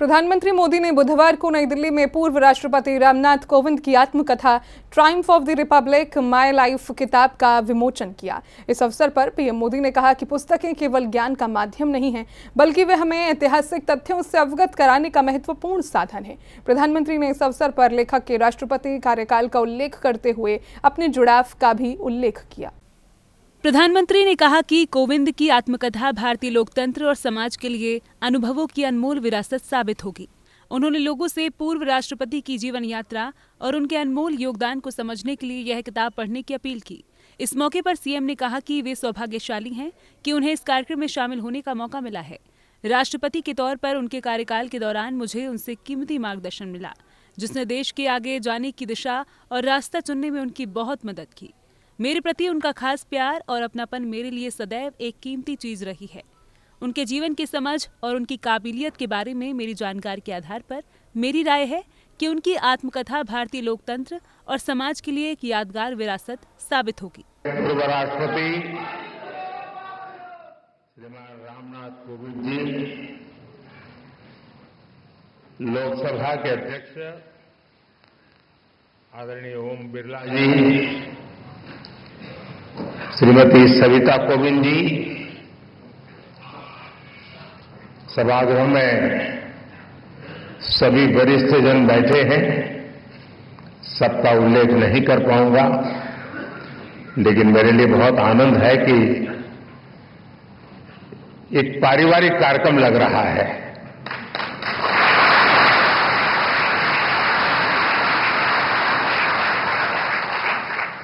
प्रधानमंत्री मोदी ने बुधवार को नई दिल्ली में पूर्व राष्ट्रपति रामनाथ कोविंद की आत्मकथा Triumph of the Republic my life किताब का विमोचन किया। इस अवसर पर पीएम मोदी ने कहा कि पुस्तकें केवल ज्ञान का माध्यम नहीं हैं, बल्कि वे हमें ऐतिहासिक तथ्यों से अवगत कराने का महत्वपूर्ण साधन है। प्रधानमंत्री ने इस अवसर पर लेखक के राष्ट्रपति कार्यकाल का उल्लेख करते हुए अपने जुड़ाव का भी उल्लेख किया। प्रधानमंत्री ने कहा कि कोविंद की आत्मकथा भारतीय लोकतंत्र और समाज के लिए अनुभवों की अनमोल विरासत साबित होगी। उन्होंने लोगों से पूर्व राष्ट्रपति की जीवन यात्रा और उनके अनमोल योगदान को समझने के लिए यह किताब पढ़ने की अपील की। इस मौके पर सीएम ने कहा कि वे सौभाग्यशाली हैं कि उन्हें इस कार्यक्रम में शामिल होने का मौका मिला है। राष्ट्रपति के तौर पर उनके कार्यकाल के दौरान मुझे उनसे कीमती मार्गदर्शन मिला, जिसने देश के आगे जाने की दिशा और रास्ता चुनने में उनकी बहुत मदद की। मेरे प्रति उनका खास प्यार और अपनापन मेरे लिए सदैव एक कीमती चीज रही है। उनके जीवन की समझ और उनकी काबिलियत के बारे में मेरी जानकारी के आधार पर मेरी राय है कि उनकी आत्मकथा भारतीय लोकतंत्र और समाज के लिए एक यादगार विरासत साबित होगी। पूर्व राष्ट्रपति श्रीमान रामनाथ कोविंद जी, लोकसभा के अध्यक्ष आदरणीय ओम बिरला जी, श्रीमती सविता कोविंद जी, सभागृह में सभी वरिष्ठ जन बैठे हैं। सबका उल्लेख नहीं कर पाऊंगा, लेकिन मेरे लिए बहुत आनंद है कि एक पारिवारिक कार्यक्रम लग रहा है।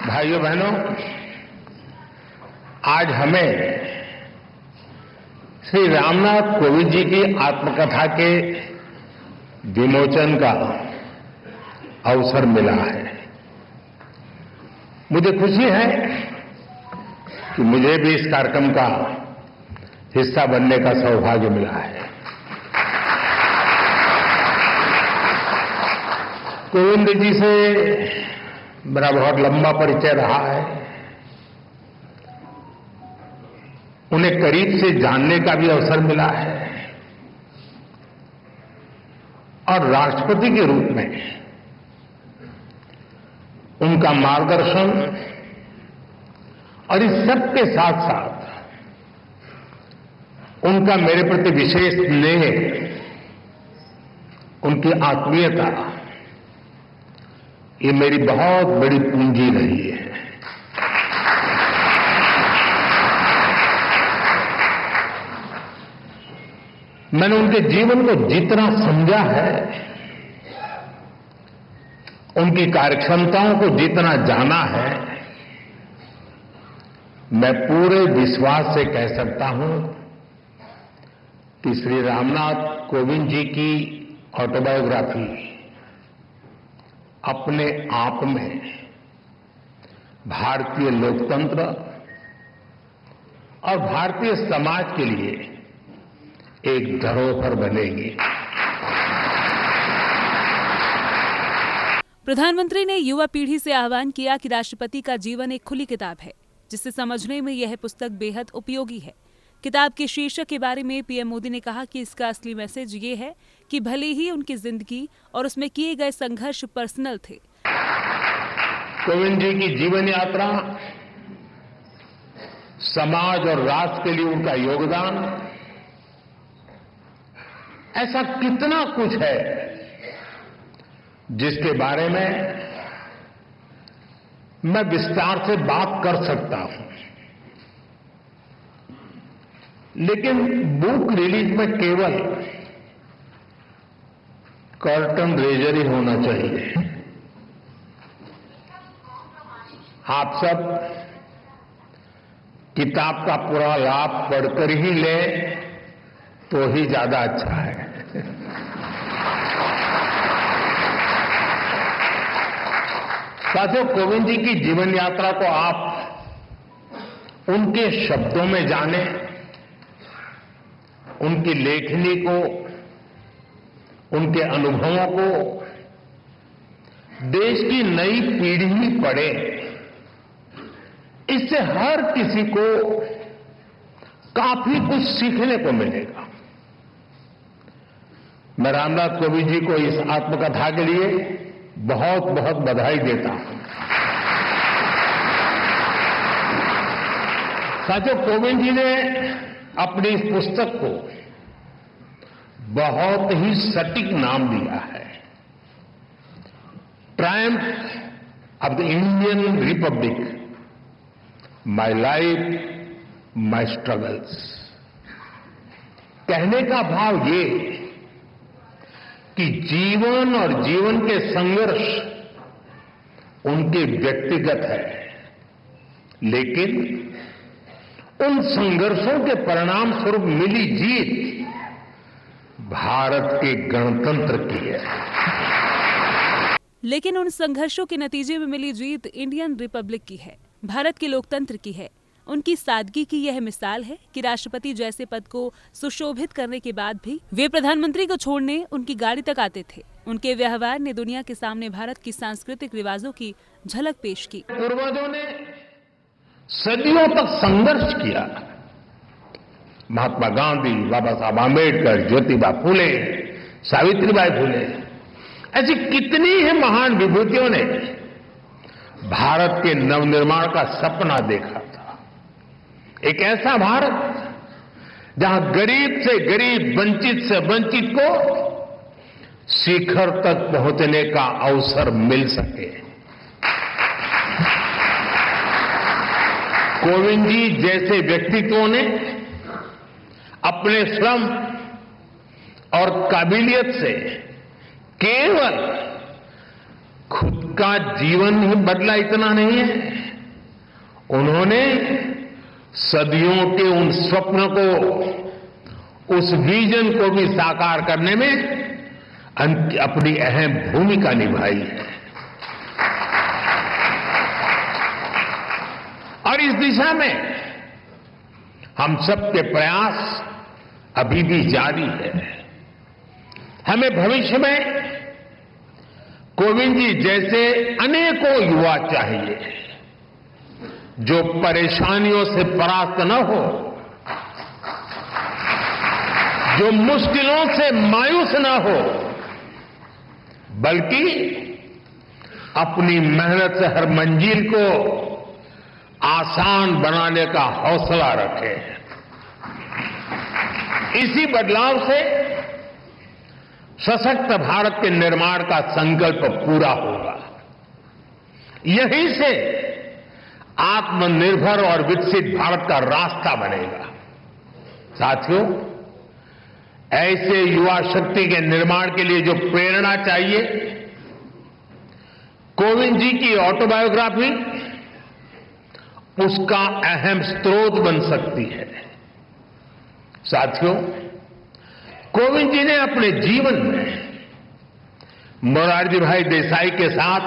भाइयों बहनों, आज हमें श्री रामनाथ कोविंद जी की आत्मकथा के विमोचन का अवसर मिला है। मुझे खुशी है कि मुझे भी इस कार्यक्रम का हिस्सा बनने का सौभाग्य मिला है। कोविंद जी से मेरा बहुत लंबा परिचय रहा है। उन्हें करीब से जानने का भी अवसर मिला है और राष्ट्रपति के रूप में उनका मार्गदर्शन और इस सब के साथ साथ उनका मेरे प्रति विशेष स्नेह, उनकी आत्मीयता, ये मेरी बहुत बड़ी पूंजी रही है। मैंने उनके जीवन को जितना समझा है, उनकी कार्यक्षमताओं को जितना जाना है, मैं पूरे विश्वास से कह सकता हूं कि श्री रामनाथ कोविंद जी की ऑटोबायोग्राफी अपने आप में भारतीय लोकतंत्र और भारतीय समाज के लिए एक धरोहर बनेगी। प्रधानमंत्री ने युवा पीढ़ी से आह्वान किया कि राष्ट्रपति का जीवन एक खुली किताब है, जिसे समझने में यह पुस्तक बेहद उपयोगी है। किताब के शीर्षक के बारे में पीएम मोदी ने कहा कि इसका असली मैसेज ये है कि भले ही उनकी जिंदगी और उसमें किए गए संघर्ष पर्सनल थे, कोविंद जी की जीवन यात्रा, समाज और राष्ट्र के लिए उनका योगदान, ऐसा कितना कुछ है जिसके बारे में मैं विस्तार से बात कर सकता हूं, लेकिन बुक रिलीज में केवल कर्टन रेजर ही होना चाहिए। आप सब किताब का पूरा लाभ पढ़कर ही लें तो ही ज्यादा अच्छा है। साथियों, कोविंद जी की जीवन यात्रा को आप उनके शब्दों में जानें, उनकी लेखनी को, उनके अनुभवों को देश की नई पीढ़ी पढ़े। इससे हर किसी को काफी कुछ सीखने को मिलेगा। मैं रामनाथ कोविंद जी को इस आत्मकथा के लिए बहुत बहुत बधाई देता हूं। साथियों, कोविंद जी ने अपनी इस पुस्तक को बहुत ही सटीक नाम दिया है, Triumph of the Indian Republic, my life my struggles. कहने का भाव ये कि जीवन और जीवन के संघर्ष उनके व्यक्तिगत है, लेकिन उन संघर्षों के परिणाम स्वरूप मिली जीत भारत के गणतंत्र की है। लेकिन उन संघर्षों के नतीजे में मिली जीत इंडियन रिपब्लिक की है, भारत के लोकतंत्र की है। उनकी सादगी की यह मिसाल है कि राष्ट्रपति जैसे पद को सुशोभित करने के बाद भी वे प्रधानमंत्री को छोड़ने उनकी गाड़ी तक आते थे। उनके व्यवहार ने दुनिया के सामने भारत की सांस्कृतिक रिवाजों की झलक पेश की। पूर्वजों ने सदियों तक संघर्ष किया। महात्मा गांधी, बाबा साहब आंबेडकर, ज्योतिबा फुले, सावित्रीबाई फुले, ऐसी कितनी ही महान विभूतियों ने भारत के नवनिर्माण का सपना देखा था। एक ऐसा भारत जहां गरीब से गरीब, वंचित से वंचित को शिखर तक पहुंचने का अवसर मिल सके। कोविंद जी जैसे व्यक्तित्वों ने अपने श्रम और काबिलियत से केवल खुद का जीवन ही बदला, इतना नहीं है, उन्होंने सदियों के उन स्वप्न को, उस विजन को भी साकार करने में अपनी अहम भूमिका निभाई है। और इस दिशा में हम सबके प्रयास अभी भी जारी है। हमें भविष्य में कोविंद जी जैसे अनेकों युवा चाहिए जो परेशानियों से परास्त न हो, जो मुश्किलों से मायूस न हो, बल्कि अपनी मेहनत से हर मंजिल को आसान बनाने का हौसला रखे। इसी बदलाव से सशक्त भारत के निर्माण का संकल्प पूरा होगा। यहीं से आत्मनिर्भर और विकसित भारत का रास्ता बनेगा। साथियों, ऐसे युवा शक्ति के निर्माण के लिए जो प्रेरणा चाहिए, कोविंद जी की ऑटोबायोग्राफी उसका अहम स्रोत बन सकती है। साथियों, कोविंद जी ने अपने जीवन में मोरारजी भाई देसाई के साथ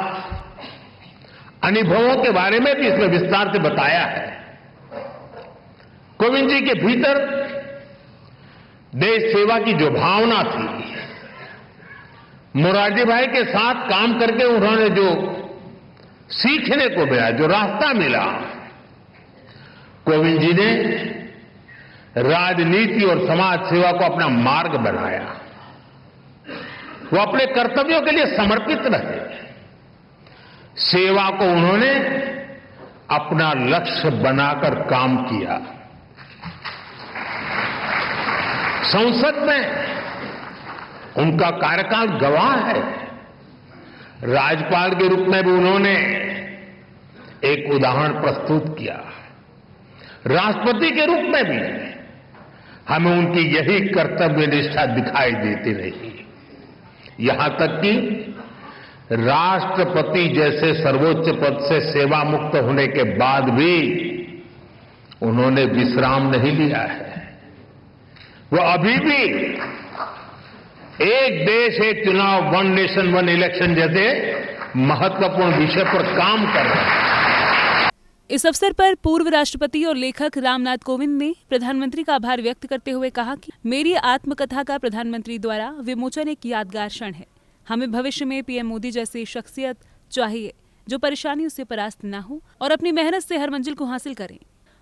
अनुभवों के बारे में भी इसमें विस्तार से बताया है। कोविंद जी के भीतर देश सेवा की जो भावना थी, मोरारजी भाई के साथ काम करके उन्होंने जो सीखने को मिला, जो रास्ता मिला, कोविंद जी ने राजनीति और समाज सेवा को अपना मार्ग बनाया। वो अपने कर्तव्यों के लिए समर्पित रहे। सेवा को उन्होंने अपना लक्ष्य बनाकर काम किया। संसद में उनका कार्यकाल गवाह है। राज्यपाल के रूप में भी उन्होंने एक उदाहरण प्रस्तुत किया। राष्ट्रपति के रूप में भी हमें उनकी यही कर्तव्य निष्ठा दिखाई देती रही। यहां तक कि राष्ट्रपति जैसे सर्वोच्च पद से सेवा मुक्त होने के बाद भी उन्होंने विश्राम नहीं लिया है। वो अभी भी एक देश एक चुनाव, वन नेशन वन इलेक्शन जैसे महत्वपूर्ण विषय पर काम कर रहे हैं। इस अवसर पर पूर्व राष्ट्रपति और लेखक रामनाथ कोविंद ने प्रधानमंत्री का आभार व्यक्त करते हुए कहा कि मेरी आत्मकथा का प्रधानमंत्री द्वारा विमोचन एक यादगार क्षण है। हमें भविष्य में पीएम मोदी जैसी शख्सियत चाहिए जो परेशानियों से परास्त न हो और अपनी मेहनत से हर मंजिल को हासिल करें।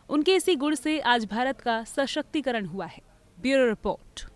उनके इसी गुण से आज भारत का सशक्तिकरण हुआ है। Bureau report.